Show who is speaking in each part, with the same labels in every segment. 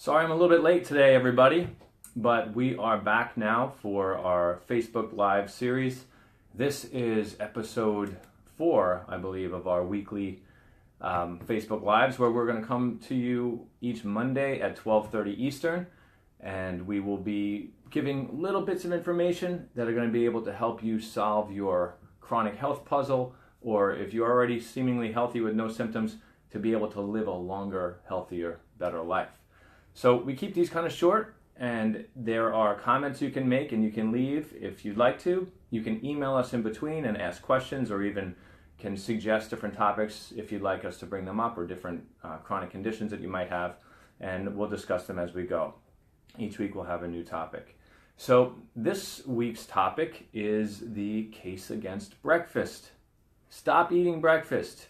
Speaker 1: Sorry I'm a little bit late today, everybody, but we are back now for our Facebook Live series. This is episode 4, I believe, of our weekly Facebook Lives, where we're going to come to you each Monday at 12:30 Eastern, and we will be giving little bits of information that are going to be able to help you solve your chronic health puzzle, or if you're already seemingly healthy with no symptoms, to be able to live a longer, healthier, better life. So we keep these kind of short, and there are comments you can make and you can leave if you'd like to. You can email us in between and ask questions, or even can suggest different topics if you'd like us to bring them up, or different chronic conditions that you might have, and we'll discuss them as we go. Each week we'll have a new topic. So this week's topic is the case against breakfast. Stop eating breakfast.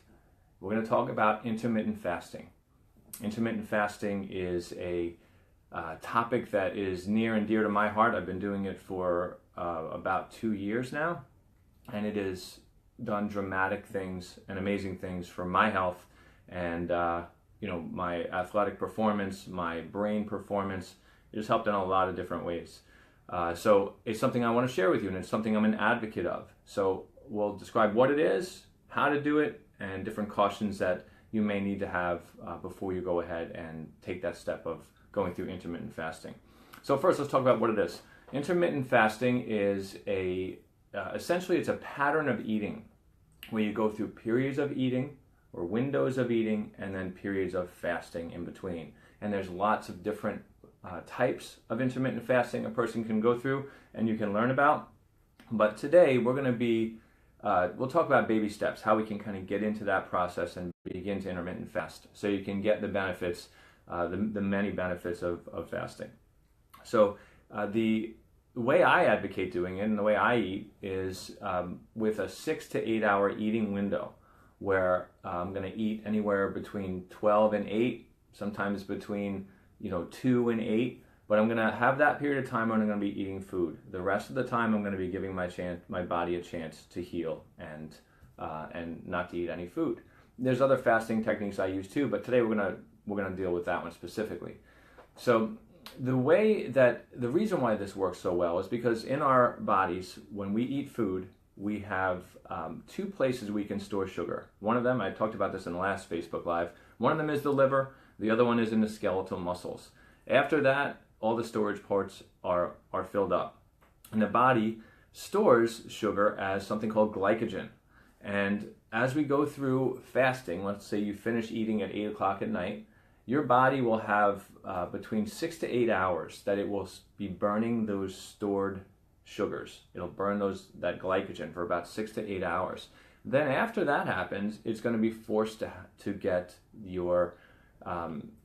Speaker 1: We're going to talk about intermittent fasting. Intermittent fasting is a topic that is near and dear to my heart. I've been doing it for about 2 years now, and it has done dramatic things and amazing things for my health and my athletic performance, my brain performance. It has helped in a lot of different ways. So it's something I want to share with you, and it's something I'm an advocate of. So we'll describe what it is, how to do it, and different cautions that you may need to have before you go ahead and take that step of going through intermittent fasting. So first, let's talk about what it is. Intermittent fasting is essentially it's a pattern of eating where you go through periods of eating or windows of eating and then periods of fasting in between. And there's lots of different types of intermittent fasting a person can go through and you can learn about. But today we're going to we'll talk about baby steps, how we can kind of get into that process and begin to intermittent fast so you can get the benefits, the many benefits of fasting. So the way I advocate doing it and the way I eat is with a 6 to 8 hour eating window where I'm going to eat anywhere between 12 and 8, sometimes between 2 and 8. But I'm going to have that period of time when I'm going to be eating food. The rest of the time, I'm going to be giving my body a chance to heal and not to eat any food. There's other fasting techniques I use too, but today we're going to deal with that one specifically. So the reason why this works so well is because in our bodies, when we eat food, we have 2 places we can store sugar. One of them, I talked about this in the last Facebook Live. One of them is the liver. The other one is in the skeletal muscles. After that, all the storage ports are filled up. And the body stores sugar as something called glycogen. And as we go through fasting, let's say you finish eating at 8 o'clock at night, your body will have between 6 to 8 hours that it will be burning those stored sugars. It'll burn that glycogen for about 6 to 8 hours. Then after that happens, it's going to be forced to get your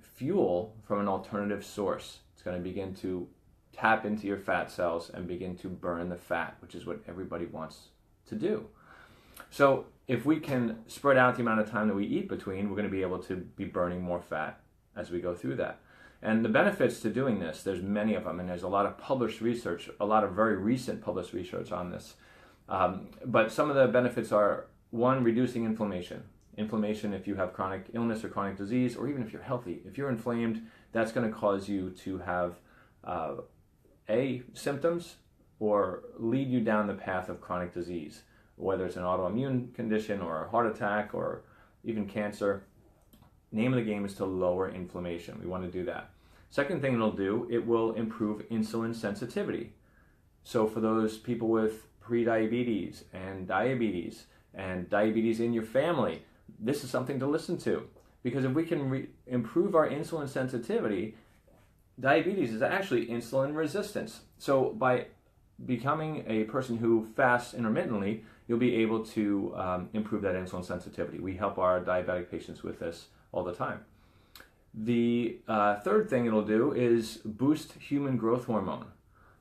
Speaker 1: fuel from an alternative source. It's going to begin to tap into your fat cells and begin to burn the fat, which is what everybody wants to do. So if we can spread out the amount of time that we eat between, we're going to be able to be burning more fat as we go through that. And the benefits to doing this, there's many of them, and there's a lot of published research, a lot of very recent published research on this. But some of the benefits are, 1, reducing inflammation. Inflammation, if you have chronic illness or chronic disease, or even if you're healthy, if you're inflamed, that's going to cause you to have symptoms or lead you down the path of chronic disease, whether it's an autoimmune condition or a heart attack or even cancer. Name of the game is to lower inflammation. We want to do that. Second thing it'll do, it will improve insulin sensitivity. So for those people with prediabetes and diabetes in your family, this is something to listen to, because if we can improve our insulin sensitivity, diabetes is actually insulin resistance. So by becoming a person who fasts intermittently, you'll be able to improve that insulin sensitivity. We help our diabetic patients with this all the time. The third thing it'll do is boost human growth hormone.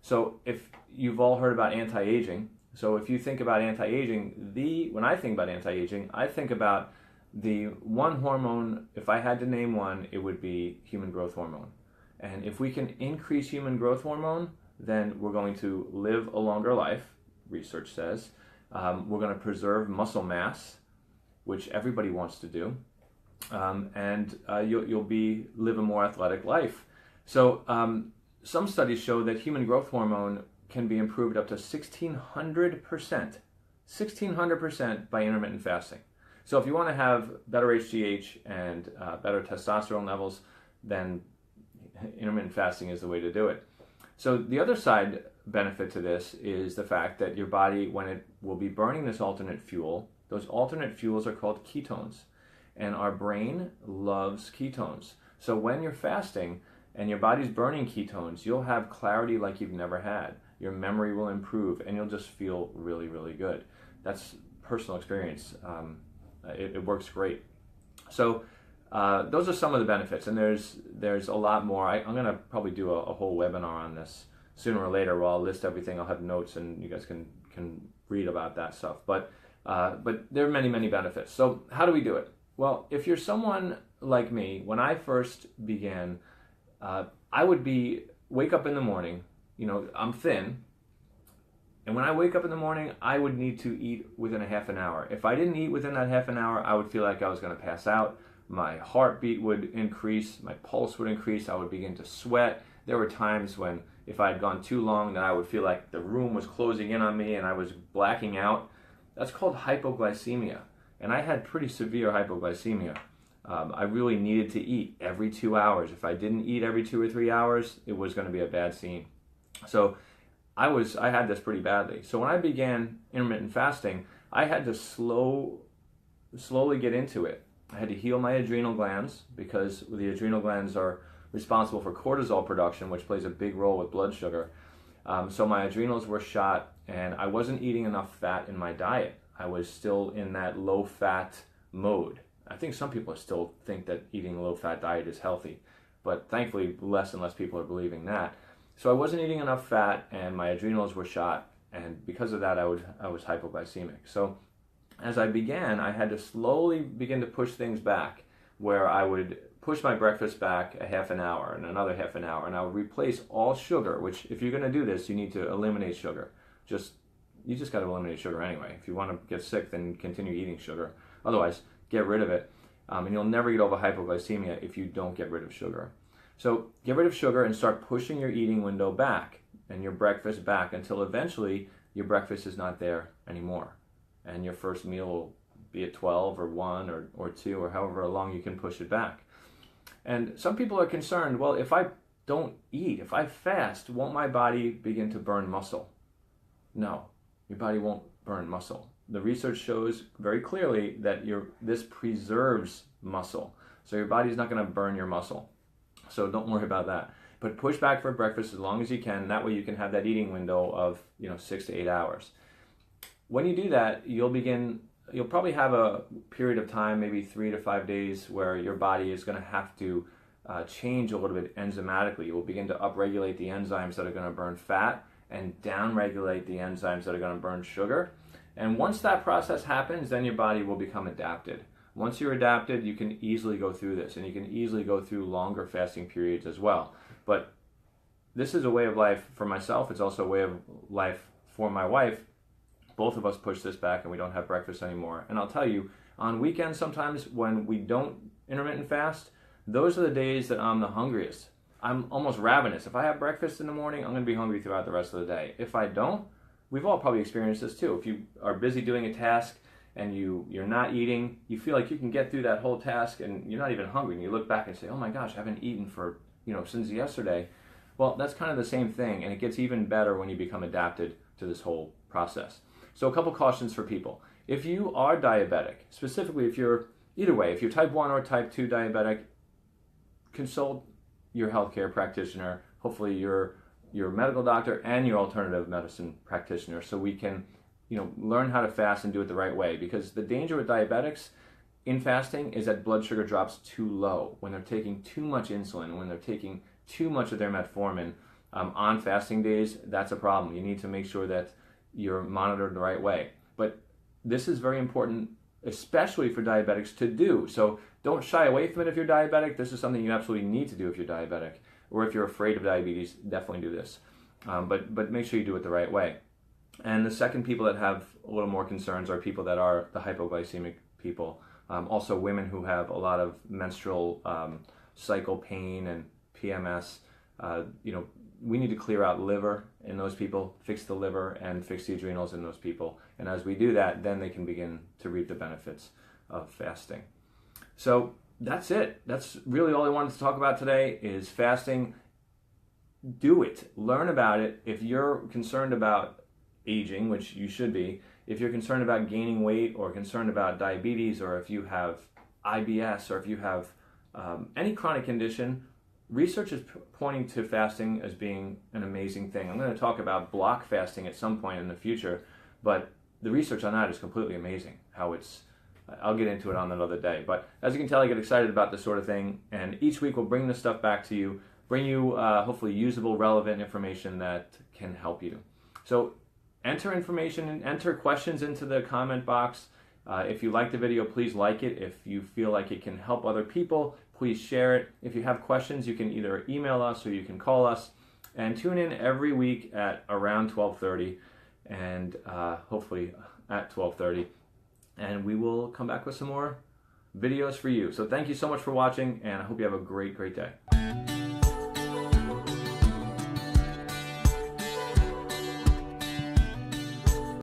Speaker 1: So if you've all heard about anti-aging, so if you think about anti-aging, when I think about anti-aging, I think about the one hormone. If I had to name one, it would be human growth hormone. And if we can increase human growth hormone, then we're going to live a longer life, research says. We're going to preserve muscle mass, which everybody wants to do. And you'll live a more athletic life. So some studies show that human growth hormone can be improved up to 1,600% by intermittent fasting. So if you want to have better HGH and better testosterone levels, then intermittent fasting is the way to do it. So the other side benefit to this is the fact that your body, when it will be burning this alternate fuel, those alternate fuels are called ketones. And our brain loves ketones. So when you're fasting and your body's burning ketones, you'll have clarity like you've never had. Your memory will improve and you'll just feel really, really good. That's personal experience. It works great. So those are some of the benefits, and there's a lot more. I'm going to probably do a whole webinar on this sooner or later where I'll list everything. I'll have notes and you guys can read about that stuff. But there are many, many benefits. So how do we do it? Well, if you're someone like me, when I first began, I would wake up in the morning, I'm thin, and when I wake up in the morning, I would need to eat within a half an hour. If I didn't eat within that half an hour, I would feel like I was going to pass out. My heartbeat would increase, my pulse would increase, I would begin to sweat. There were times when if I had gone too long, then I would feel like the room was closing in on me and I was blacking out. That's called hypoglycemia. And I had pretty severe hypoglycemia. I really needed to eat every 2 hours. If I didn't eat every 2 or 3 hours, it was going to be a bad scene. So I had this pretty badly. So when I began intermittent fasting, I had to slowly get into it. I had to heal my adrenal glands because the adrenal glands are responsible for cortisol production, which plays a big role with blood sugar. So my adrenals were shot and I wasn't eating enough fat in my diet. I was still in that low-fat mode. I think some people still think that eating a low-fat diet is healthy, but thankfully less and less people are believing that. So I wasn't eating enough fat and my adrenals were shot, and because of that I was hypoglycemic. So as I began, I had to slowly begin to push things back, where I would push my breakfast back a half an hour and another half an hour, and I would replace all sugar, which if you're going to do this, you need to eliminate sugar. You just got to eliminate sugar anyway. If you want to get sick, then continue eating sugar. Otherwise, get rid of it. And you'll never get over hypoglycemia if you don't get rid of sugar. So get rid of sugar and start pushing your eating window back and your breakfast back until eventually your breakfast is not there anymore. And your first meal will be at 12 or 1 or 2 or however long you can push it back. And some people are concerned, well, if I don't eat, if I fast, won't my body begin to burn muscle? No. Your body won't burn muscle. The research shows very clearly that this preserves muscle. So your body's not going to burn your muscle. So don't worry about that. But push back for breakfast as long as you can. That way you can have that eating window of 6 to 8 hours. When you do that, you'll probably have a period of time, maybe 3 to 5 days, where your body is going to have to change a little bit enzymatically. You will begin to upregulate the enzymes that are going to burn fat and downregulate the enzymes that are going to burn sugar. And once that process happens, then your body will become adapted. Once you're adapted, you can easily go through this, and you can easily go through longer fasting periods as well. But this is a way of life for myself. It's also a way of life for my wife. Both of us push this back and we don't have breakfast anymore. And I'll tell you, on weekends sometimes when we don't intermittent fast, those are the days that I'm the hungriest. I'm almost ravenous. If I have breakfast in the morning, I'm going to be hungry throughout the rest of the day. If I don't, we've all probably experienced this too. If you are busy doing a task and you're not eating, you feel like you can get through that whole task and you're not even hungry. And you look back and say, oh my gosh, I haven't eaten for, since yesterday. Well, that's kind of the same thing, and it gets even better when you become adapted to this whole process. So a couple cautions for people. If you are diabetic, specifically if you're type 1 or type 2 diabetic, consult your healthcare practitioner, hopefully your medical doctor and your alternative medicine practitioner, so we can learn how to fast and do it the right way. Because the danger with diabetics in fasting is that blood sugar drops too low. When they're taking too much insulin, when they're taking too much of their metformin on fasting days, that's a problem. You need to make sure that you're monitored the right way. But this is very important, especially for diabetics, to do. So don't shy away from it if you're diabetic. This is something you absolutely need to do if you're diabetic. Or if you're afraid of diabetes, definitely do this. But make sure you do it the right way. And the second people that have a little more concerns are people that are the hypoglycemic people. Also women who have a lot of menstrual cycle pain and PMS. we need to clear out liver in those people, fix the liver and fix the adrenals in those people. And as we do that, then they can begin to reap the benefits of fasting. So that's it. That's really all I wanted to talk about today is fasting. Do it. Learn about it. If you're concerned about aging, which you should be, if you're concerned about gaining weight or concerned about diabetes, or if you have IBS, or if you have any chronic condition, research is pointing to fasting as being an amazing thing. I'm going to talk about block fasting at some point in the future, but the research on that is completely amazing. I'll get into it on another day. But as you can tell, I get excited about this sort of thing, and each week we'll bring this stuff back to you, bring you hopefully usable, relevant information that can help you. So enter information and enter questions into the comment box. If you like the video, please like it. If you feel like it can help other people, please share it. If you have questions, you can either email us or you can call us. And tune in every week at around 12:30 and hopefully at 12:30. And we will come back with some more videos for you. So thank you so much for watching, and I hope you have a great, great day.